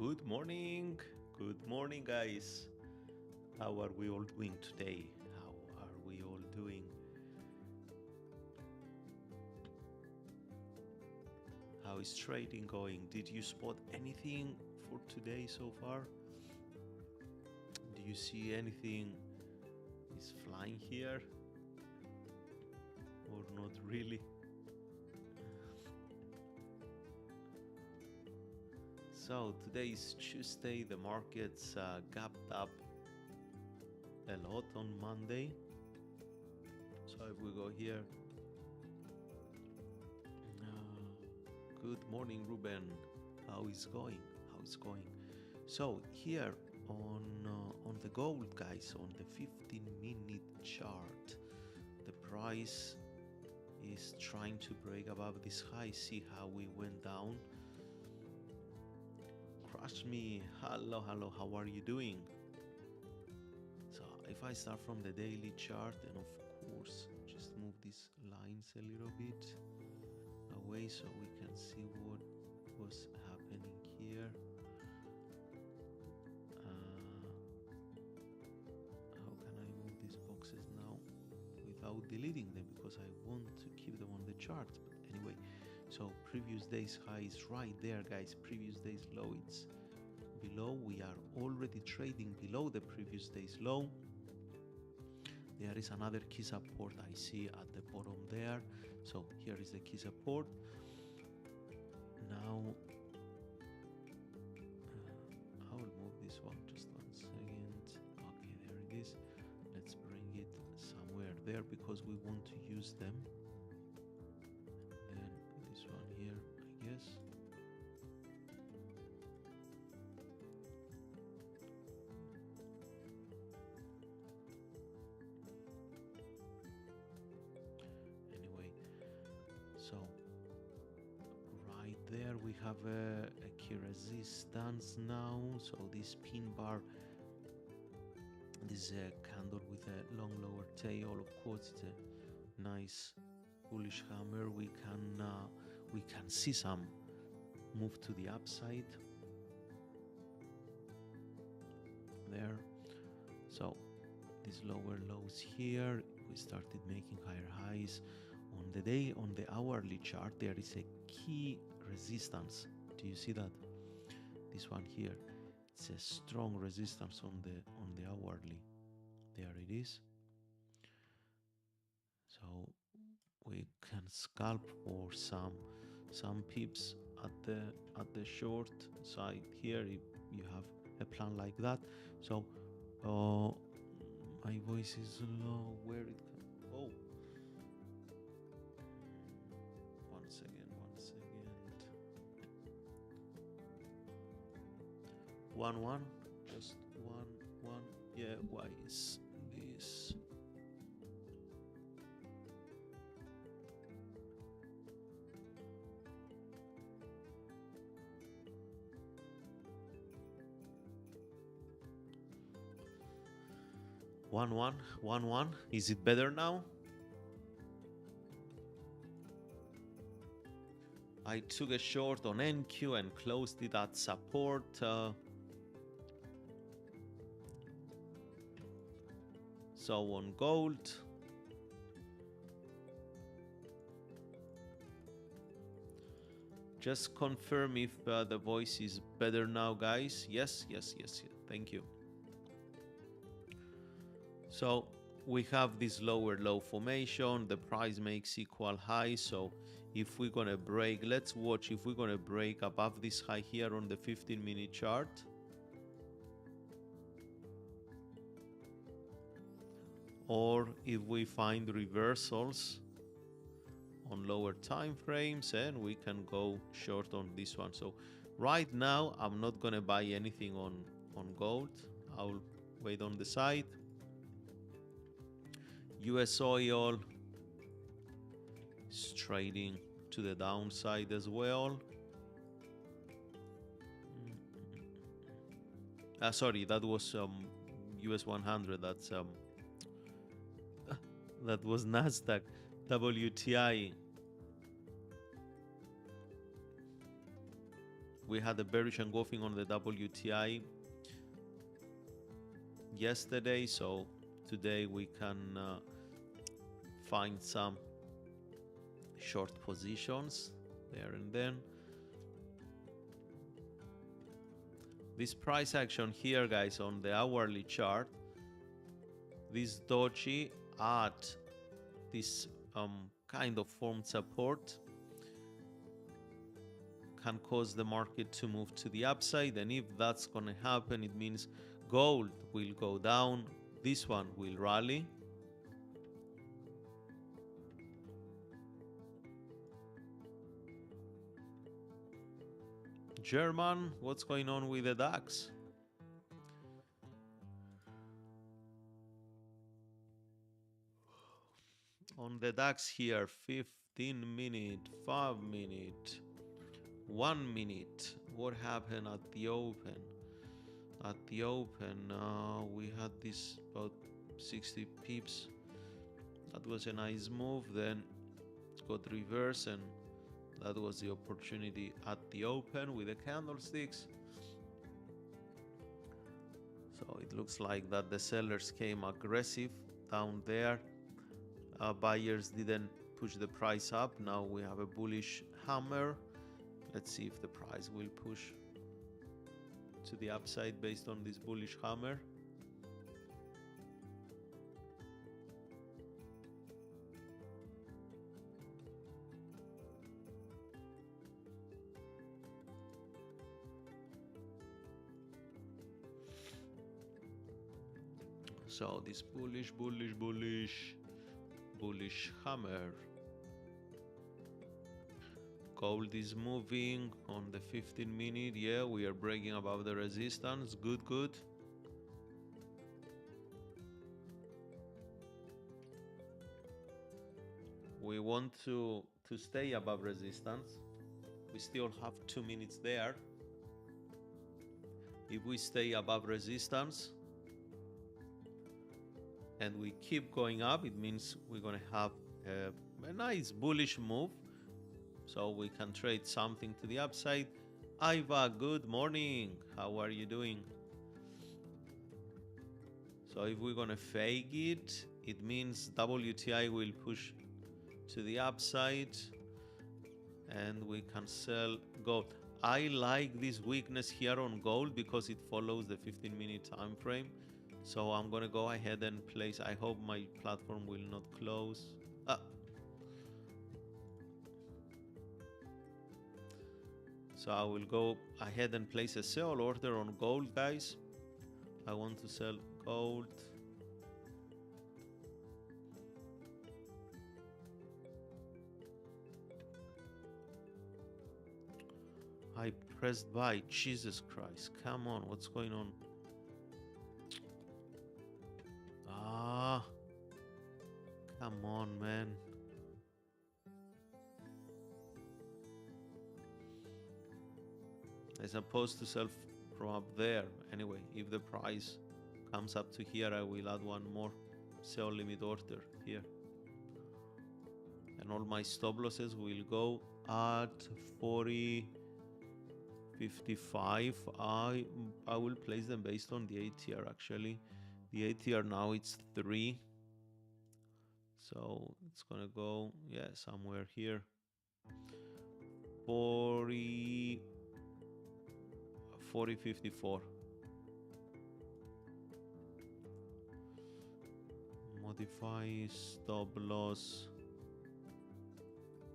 Good morning. Good morning, guys. How are we all doing today? How are we all doing? How is trading going? Did you spot anything for today so far? Do you see anything is flying here? Or not really? So today is Tuesday. The markets gapped up a lot on Monday. So if we go here, good morning, Ruben. How is going? How is going? So here on the gold, guys, on the 15-minute chart, the price is trying to break above this high. See how we went down. Crush me. Hello, hello. How are you doing? So if I start from the daily chart, and of course just move these lines a little bit away so we can see what was happening here. How can I move these boxes now without deleting them, because I want to keep them on the chart? But anyway, so previous day's high is right there, guys. Previous day's low, it's below. We are already trading below the previous day's low. There is another key support I see at the bottom there. So here is the key support. Now I will move this one, just 1 second. Okay, there it is. Let's bring it somewhere there because we want to use them. And this one here, I guess. Anyway, so right there we have a key resistance now. So this pin bar, this is a candle with a long lower tail. Of course, it's a nice bullish hammer. We can see some move to the upside there. So these lower lows here, we started making higher highs. On the day, on the hourly chart, there is a key resistance. Do you see that? This one here, it's a strong resistance on the hourly. There it is. So we can scalp for some pips at the short side here if you have a plan like that. So my voice is low. Where it can, oh, 1 second. 1 just 1. Yeah, why is this? One. Is it better now? I took a short on NQ and closed it at support. So on gold, just confirm if the voice is better now, guys. Yes. Thank you. So we have this lower low formation. The price makes equal high. So if we're gonna break, let's watch if we're gonna break above this high here on the 15-minute chart. Or if we find reversals on lower time frames, and we can go short on this one. So right now I'm not gonna buy anything on gold. I'll wait on the side. US oil is trading to the downside as well. Sorry, that was US 100. That's that was Nasdaq. WTI we had a bearish engulfing on the WTI yesterday, so today we can find some short positions there and then. This price action here, guys, on the hourly chart, this doji at this kind of formed support can cause the market to move to the upside, and if that's going to happen, it means gold will go down, this one will rally. German, what's going on with the DAX? On the DAX here, 15 minute, 5 minute, 1 minute. What happened at the open? At the open, we had this about 60 pips. That was a nice move. Then got reverse, and that was the opportunity at the open with the candlesticks. So it looks like that the sellers came aggressive down there. Buyers didn't push the price up. Now we have a bullish hammer. Let's see if the price will push to the upside based on this bullish hammer. So this bullish hammer. Gold is moving on the 15 minute. Yeah, we are breaking above the resistance. Good. We want to stay above resistance. We still have 2 minutes there. If we stay above resistance and we keep going up, it means we're going to have a nice bullish move. So we can trade something to the upside. Iva, good morning. How are you doing? So if we're going to fake it, it means WTI will push to the upside and we can sell gold. I like this weakness here on gold because it follows the 15-minute time frame. So I'm going to go ahead and place. I hope my platform will not close. So I will go ahead and place a sell order on gold, guys. I want to sell gold. I pressed buy. Jesus Christ. Come on. What's going on? Come on, man. I'm supposed to sell from up there. Anyway, if the price comes up to here, I will add one more sell limit order here. And all my stop losses will go at 40.55. I will place them based on the ATR actually. The ATR now it's 3. So it's gonna go, yeah, somewhere here. 40.54. Modify stop loss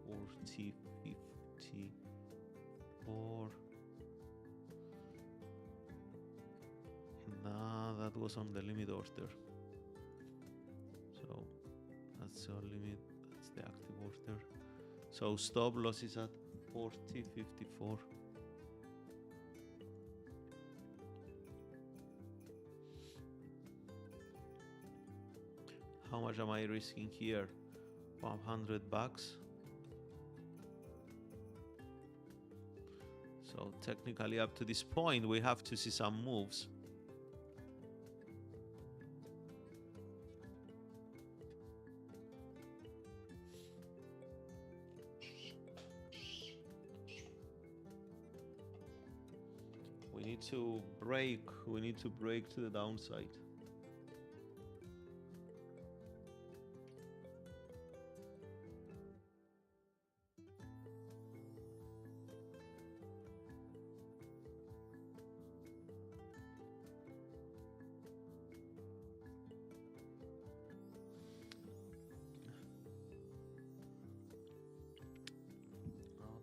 40.54. Nah, that was on the limit order. So that's our limit, that's the active order. So stop loss is at 40.54. How much am I risking here? $500. So technically up to this point we have to see some moves. We need to break. We need to break to the downside.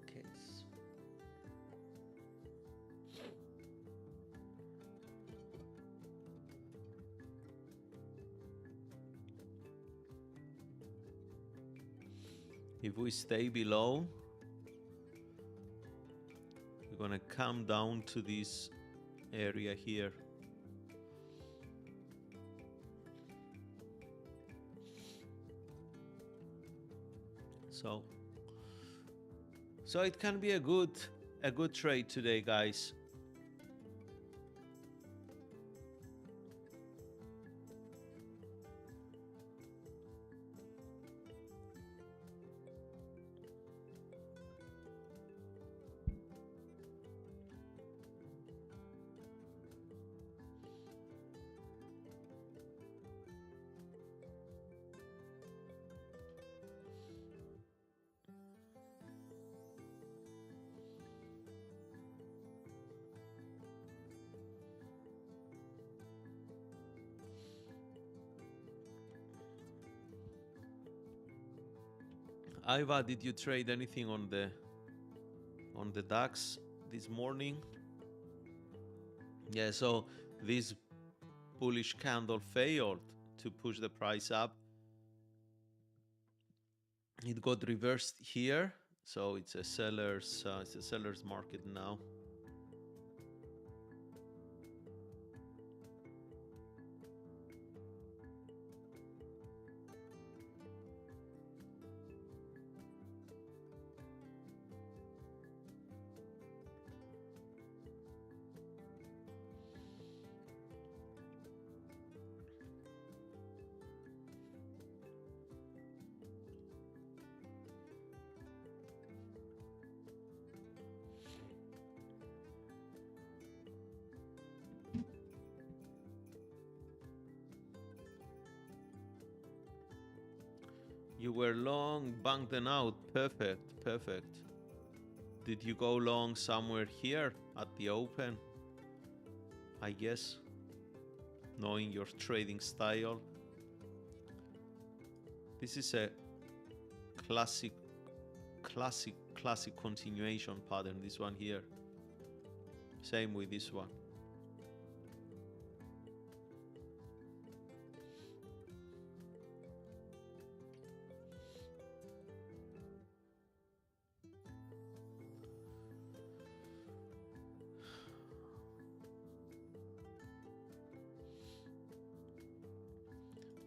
Okay. If we stay below, we're gonna come down to this area here. So it can be a good trade today, guys. Iva, did you trade anything on the DAX this morning? Yeah, so this bullish candle failed to push the price up. It got reversed here, so it's a seller's market now. You were long, banged them out. Perfect, perfect. Did you go long somewhere here at the open? I guess, knowing your trading style. This is a classic continuation pattern, this one here. Same with this one.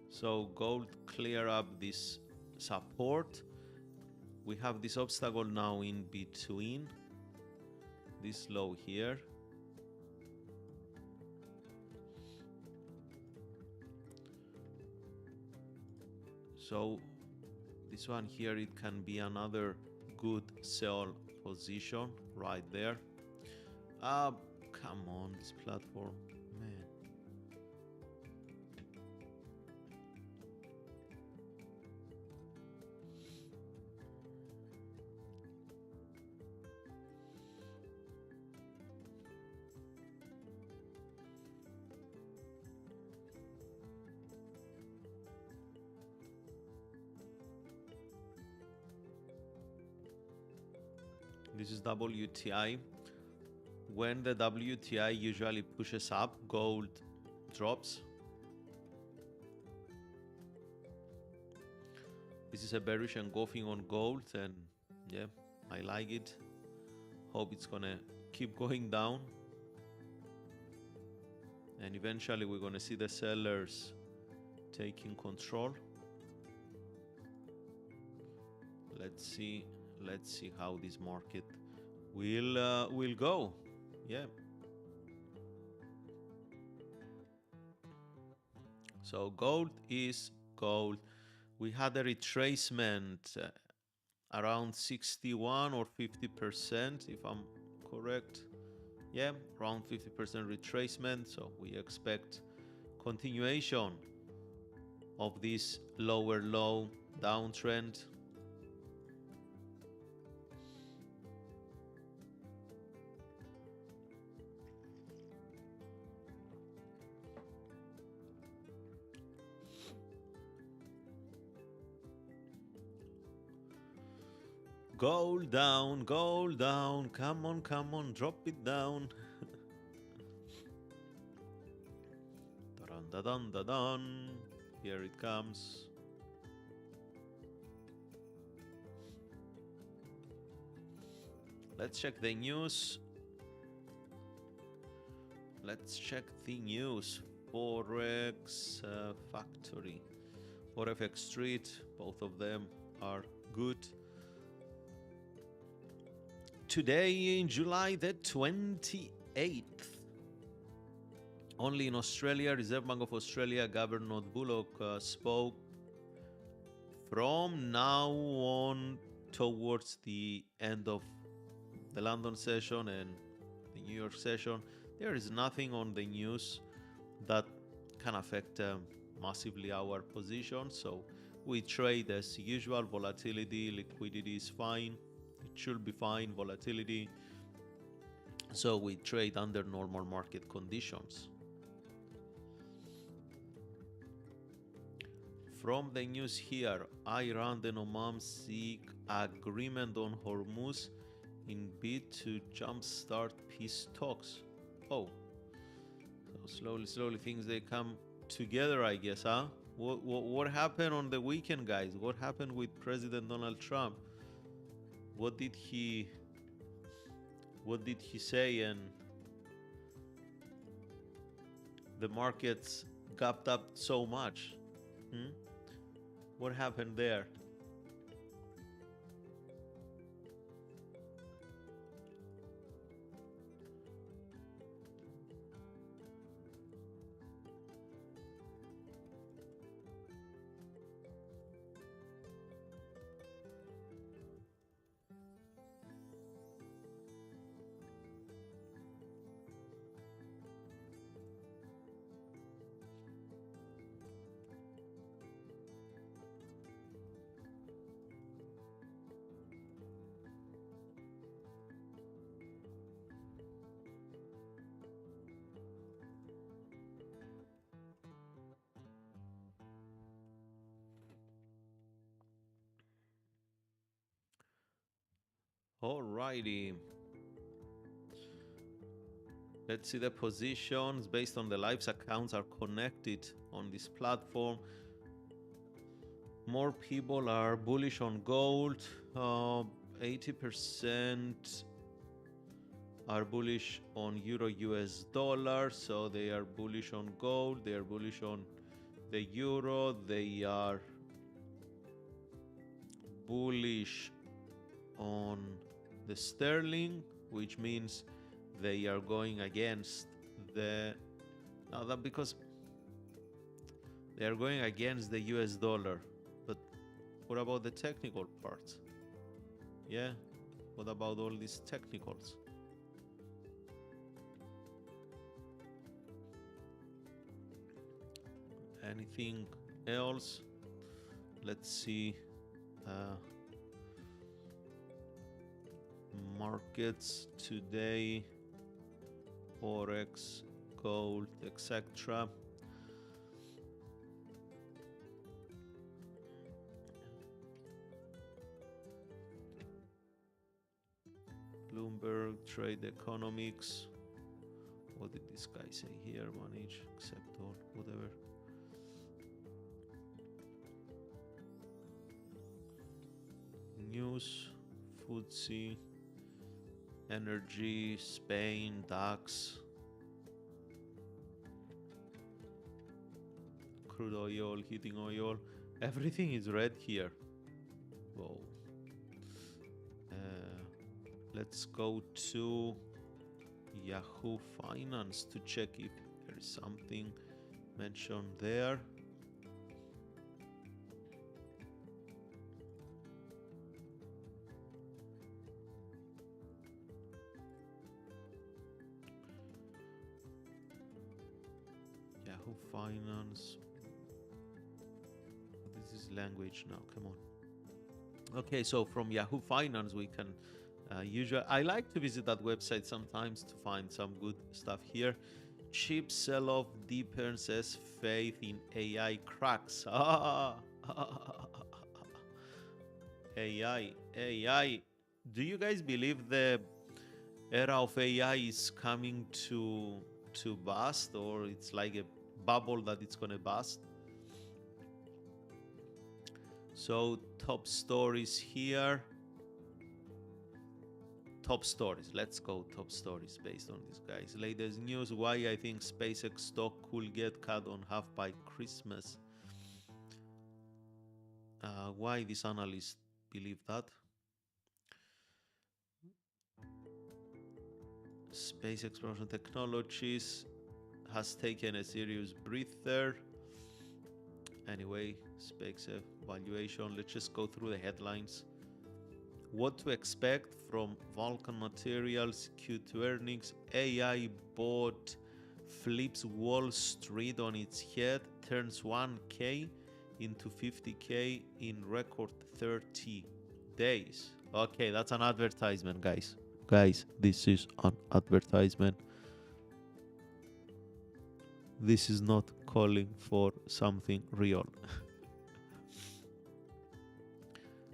So gold clear up this support. We have this obstacle now in between, this low here. So this one here, it can be another good sell position right there. Come on, this platform, man. This is WTI. When the WTI usually pushes up, gold drops. This is a bearish engulfing on gold, and yeah, I like it. Hope it's gonna keep going down, and eventually we're gonna see the sellers taking control. Let's see how this market will go. Yeah. So gold is gold. We had a retracement around 61 or 50%, if I'm correct. Yeah, around 50% retracement. So we expect continuation of this lower low downtrend. Gold down, come on, drop it down. Dun, dun, dun, dun. Here it comes. Let's check the news. Let's check the news. Forex Factory or FX Street, both of them are good. Today in July the 28th, only in Australia, Reserve Bank of Australia Governor Bullock spoke. From now on towards the end of the London session and the New York session, there is nothing on the news that can affect massively our position. So we trade as usual. Volatility, liquidity is fine. It should be fine, volatility. So we trade under normal market conditions. From the news here, Iran and Oman seek agreement on Hormuz in bid to jumpstart peace talks. Oh, so slowly things they come together, I guess, huh? What happened on the weekend, guys? What happened with President Donald Trump? What did he say? And the markets gapped up so much. What happened there? Alrighty. Let's see the positions based on the lives accounts are connected on this platform. More people are bullish on gold. 80% are bullish on euro US dollar. So they are bullish on gold. They are bullish on the euro. They are bullish on the sterling, which means they are going against the because they are going against the US dollar. But what about the technical parts? Yeah, what about all these technicals? Anything else? Let's see. Markets today, forex, gold, etc. Bloomberg Trade Economics. What did this guy say here? Manage, accept all, whatever. News, FTSE, energy, Spain, DAX, crude oil, heating oil, everything is red here. Whoa. Let's go to Yahoo Finance to check if there is something mentioned there. Yahoo Finance. This is language now. Come on. Okay, so from Yahoo Finance, we can usually. I like to visit that website sometimes to find some good stuff here. Cheap sell-off deepens as faith in AI cracks. AI. Do you guys believe the era of AI is coming to bust, or it's like a bubble that it's gonna bust? So top stories here. Top stories. Let's go top stories based on these guys. Latest news: why I think SpaceX stock could get cut on half by Christmas. Why this analyst believe that? Space Exploration Technologies has taken a serious breather. Anyway, SpaceX valuation. Let's just go through the headlines. What to expect from Vulcan Materials Q2 earnings. AI bot flips Wall Street on its head, turns 1K into 50K in record 30 days. Okay, that's an advertisement, guys. Guys, this is an advertisement. This is not calling for something real.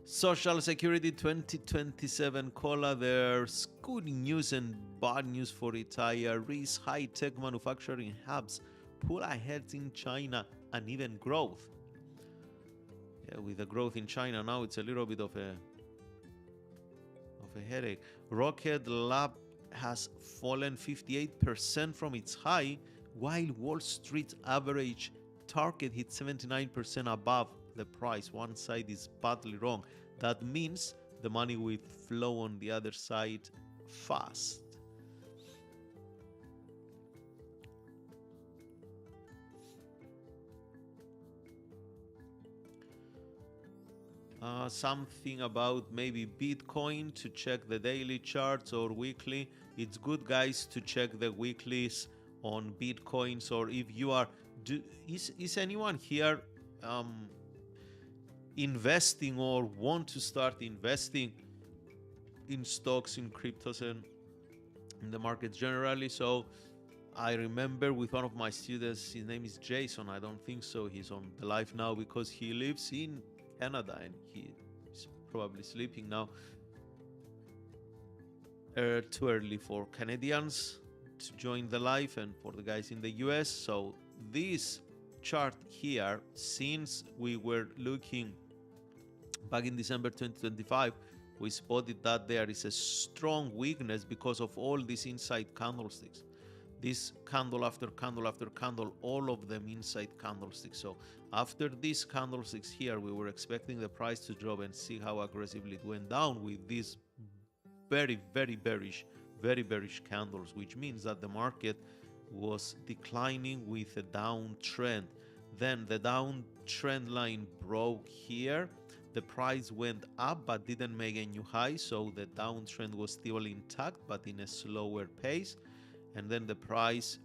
Social Security 2027 COLA. There's good news and bad news for retirees. High-tech manufacturing hubs pull ahead in China and even growth. Yeah, with the growth in China now, it's a little bit of a headache. Rocket Lab has fallen 58% from its high, while Wall Street average target hit 79% above the price. One side is badly wrong. That means the money will flow on the other side fast. Something about maybe Bitcoin, to check the daily charts or weekly. It's good, guys, to check the weeklies on Bitcoins. Or if you are, is anyone here investing or want to start investing in stocks, in cryptos, and in the market generally? So I remember with one of my students, his name is Jason. I don't think so he's on the live now because he lives in Canada and he's probably sleeping now. Too early for Canadians to join the live and for the guys in the US. So this chart here, since we were looking back in December 2025, we spotted that there is a strong weakness because of all these inside candlesticks. This candle after candle after candle, all of them inside candlesticks. So after these candlesticks here, we were expecting the price to drop and see how aggressively it went down with these very bearish candles, which means that the market was declining with a downtrend. Then the downtrend line broke here. The price went up but didn't make a new high, so the downtrend was still intact but in a slower pace. And then the price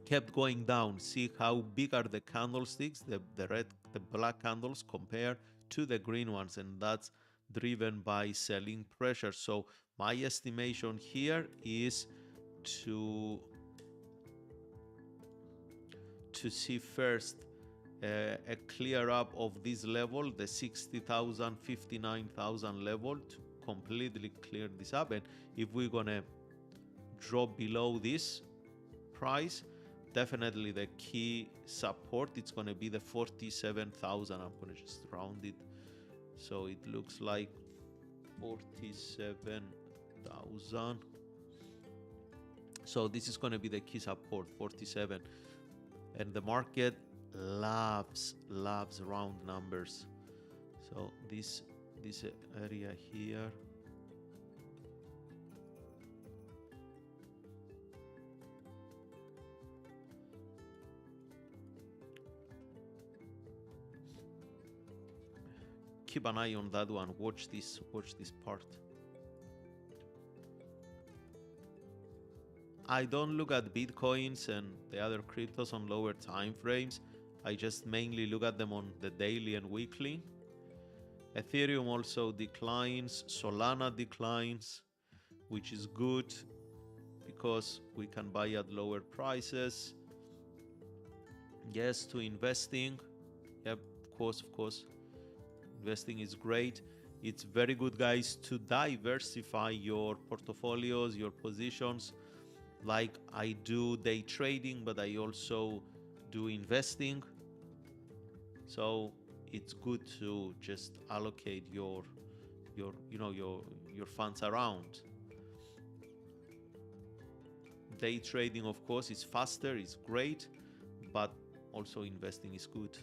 kept going down. See how big are the candlesticks, the black candles compared to the green ones, and that's driven by selling pressure. So my estimation here is to see first a clear up of this level, the 60,000, 59,000 level, to completely clear this up. And if we're gonna drop below this price, definitely the key support, it's going to be the 47,000. I'm going to just round it so it looks like 47,000. So this is going to be the key support, 47. And the market loves round numbers. So this area here, keep an eye on that one. Watch this part. I don't look at Bitcoins and the other cryptos on lower time frames. I just mainly look at them on the daily and weekly. Ethereum also declines, Solana declines, which is good because we can buy at lower prices. Yes, to investing. Yep, of course. Investing is great. It's very good, guys, to diversify your portfolios, your positions. Like I do day trading, but I also do investing. So it's good to just allocate your funds around. Day trading, of course, is faster, it's great, but also investing is good.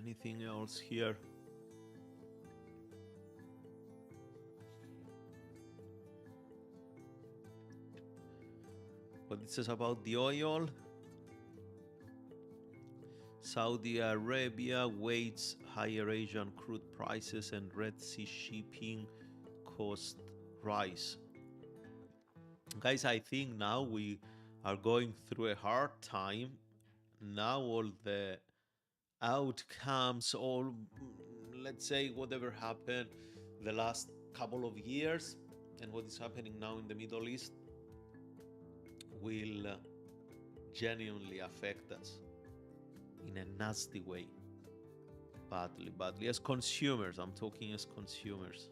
Anything else here? What it says about the oil? Saudi Arabia waits higher Asian crude prices and Red Sea shipping cost rise. Guys, I think now we are going through a hard time. Now all the outcomes, all, let's say, whatever happened the last couple of years and what is happening now in the Middle East will genuinely affect us in a nasty way. Badly. As consumers, I'm talking as consumers.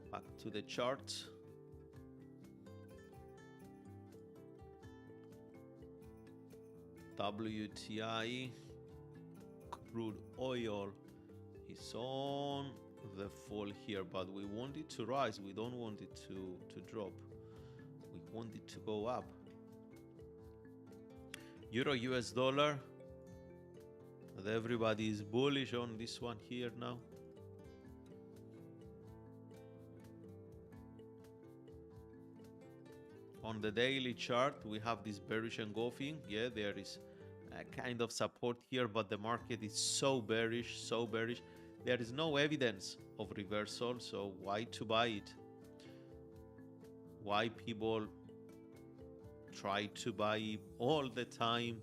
Back to the chart. WTI crude oil is on the fall here, but we want it to rise. We don't want it to drop. We want it to go up. Euro US dollar. Everybody is bullish on this one here now. On the daily chart, we have this bearish engulfing. Yeah, there is a kind of support here, but the market is so bearish, so bearish. There is no evidence of reversal, so why to buy it? Why people try to buy all the time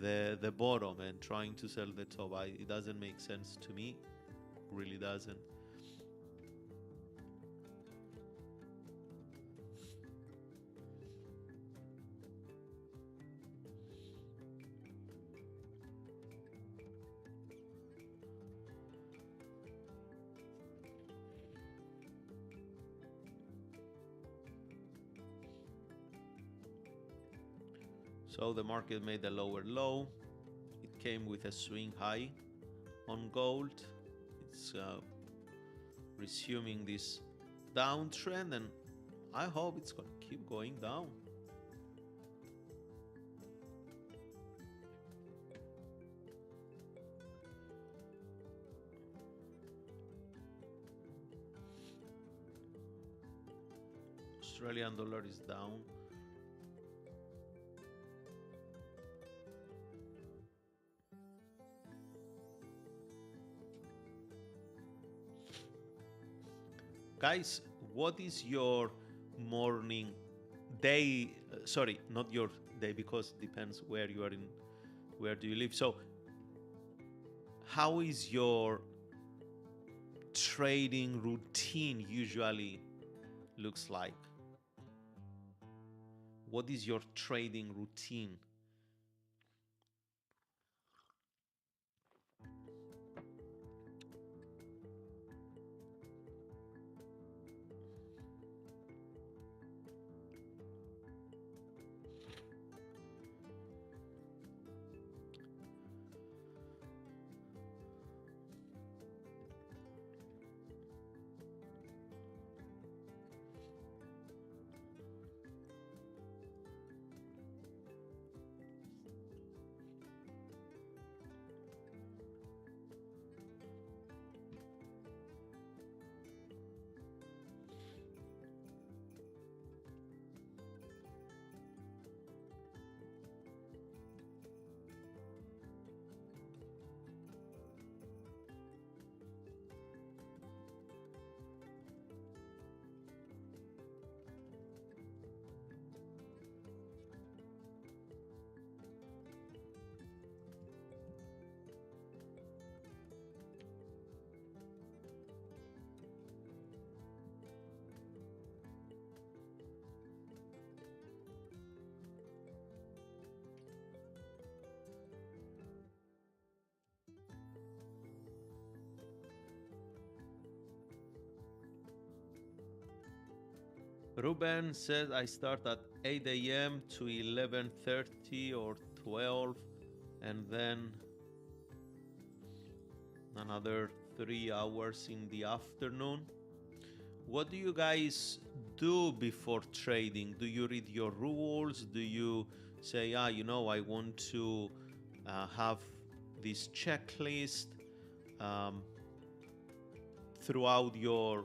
the bottom and trying to sell the top? It doesn't make sense to me. Really doesn't. So the market made a lower low. It came with a swing high on gold. It's resuming this downtrend, and I hope it's going to keep going down. Australian dollar is down. Guys, what is your morning day? Sorry, not your day, because it depends where you are in, where do you live. So how is your trading routine usually looks like? What is your trading routine? Ruben says I start at 8 a.m. to 11:30 or 12, and then another 3 hours in the afternoon. What do you guys do before trading? Do you read your rules? Do you say, I want to have this checklist throughout your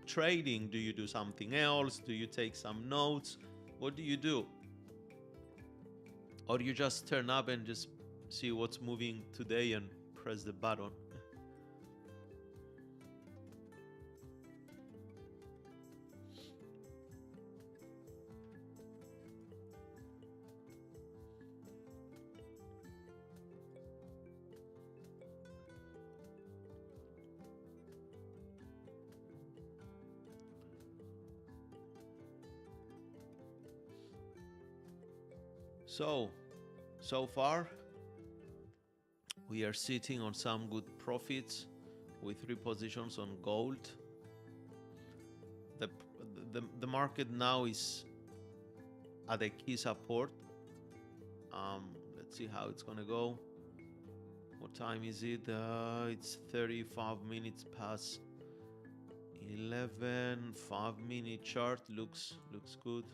trading? Do you do something else? Do you take some notes? What do you do? Or you just turn up and just see what's moving today and press the button? So far, we are sitting on some good profits with 3 positions on gold. The market now is at a key support. Let's see how it's gonna go. What time is it? It's 35 minutes past 11. 5-minute chart looks good.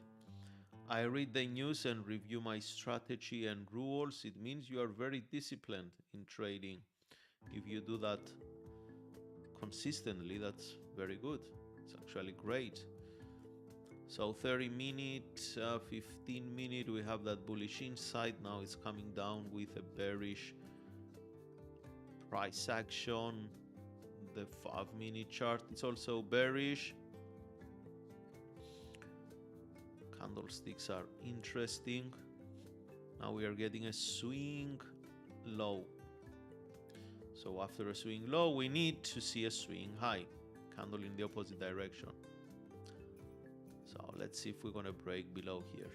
I read the news and review my strategy and rules. It means you are very disciplined in trading. If you do that consistently, that's very good. It's actually great. So 30-minute, 15-minute, we have that bullish inside. Now it's coming down with a bearish price action. The 5-minute chart, it's also bearish. Candlesticks are interesting. Now we are getting a swing low. So after a swing low, we need to see a swing high. Candle in the opposite direction. So let's see if we're gonna break below here.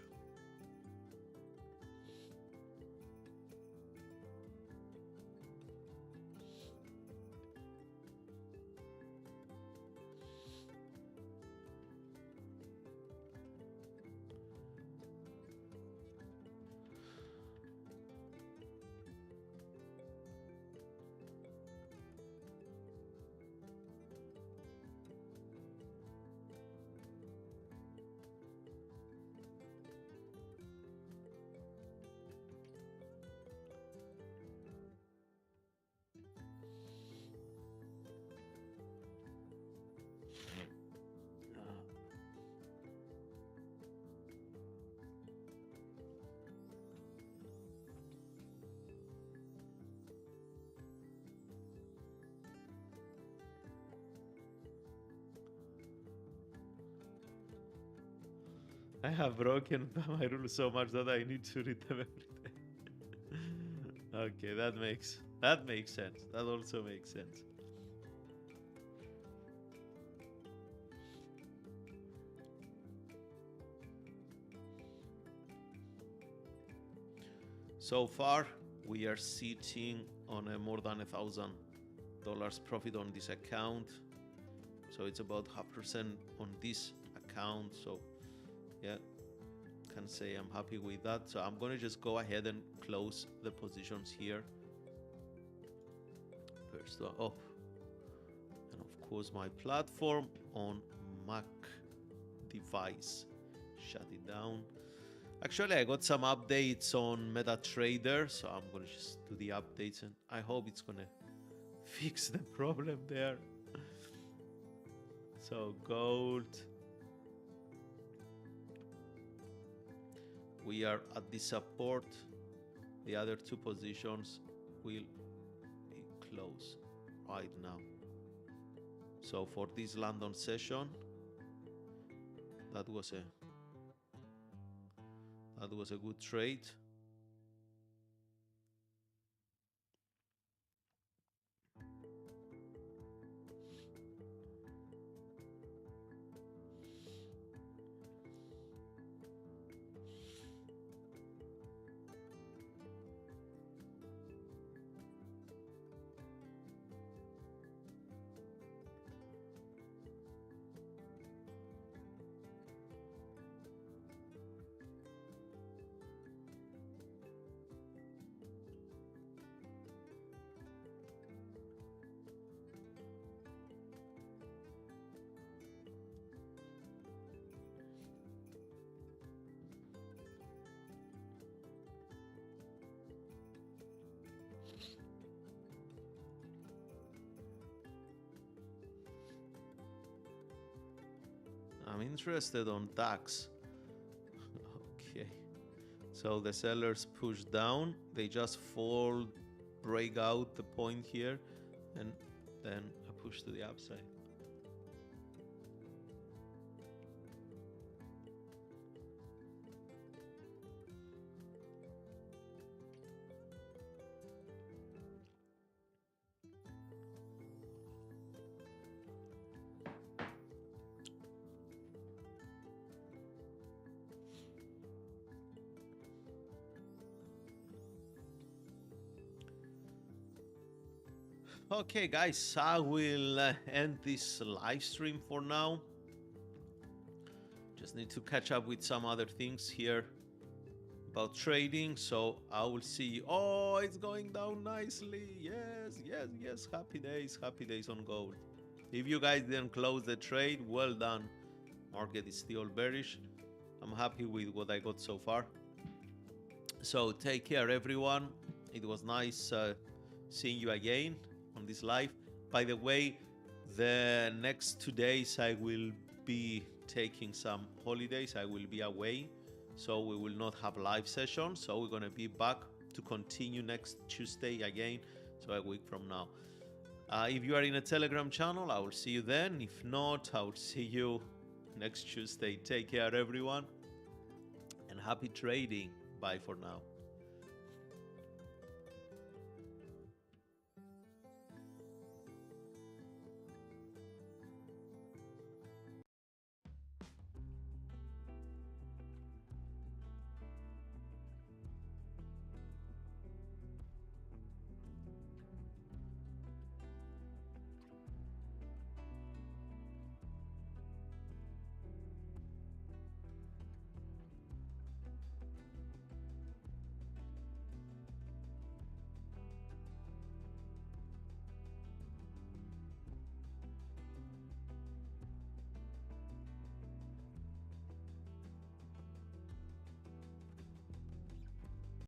I have broken my rules so much that I need to read them every day. Okay, that makes sense. That also makes sense. So far, we are sitting on a more than $1,000 profit on this account. So it's about 0.5% on this account. So yeah, can say I'm happy with that. So I'm gonna just go ahead and close the positions here. First off, and of course my platform on Mac device, shut it down. Actually, I got some updates on MetaTrader, so I'm gonna just do the updates and I hope it's gonna fix the problem there. So gold, we are at the support. The other 2 positions will be closed right now. So for this London session, that was a good trade. I'm interested on DAX. Okay. So the sellers push down. They just fall, break out the point here, and then a push to the upside. Okay, guys, I will end this live stream for now. Just need to catch up with some other things here about trading. So I will see you. Oh, it's going down nicely. Yes, yes, yes. Happy days on gold. If you guys didn't close the trade, well done. Market is still bearish. I'm happy with what I got so far. So take care, everyone. It was nice seeing you again on this live. By the way, the next 2 days I will be taking some holidays. I will be away, so we will not have live sessions. So we're gonna be back to continue next Tuesday again, so a week from now. If you are in a Telegram channel, I will see you then. If not, I will see you next Tuesday. Take care, everyone, and happy trading. Bye for now.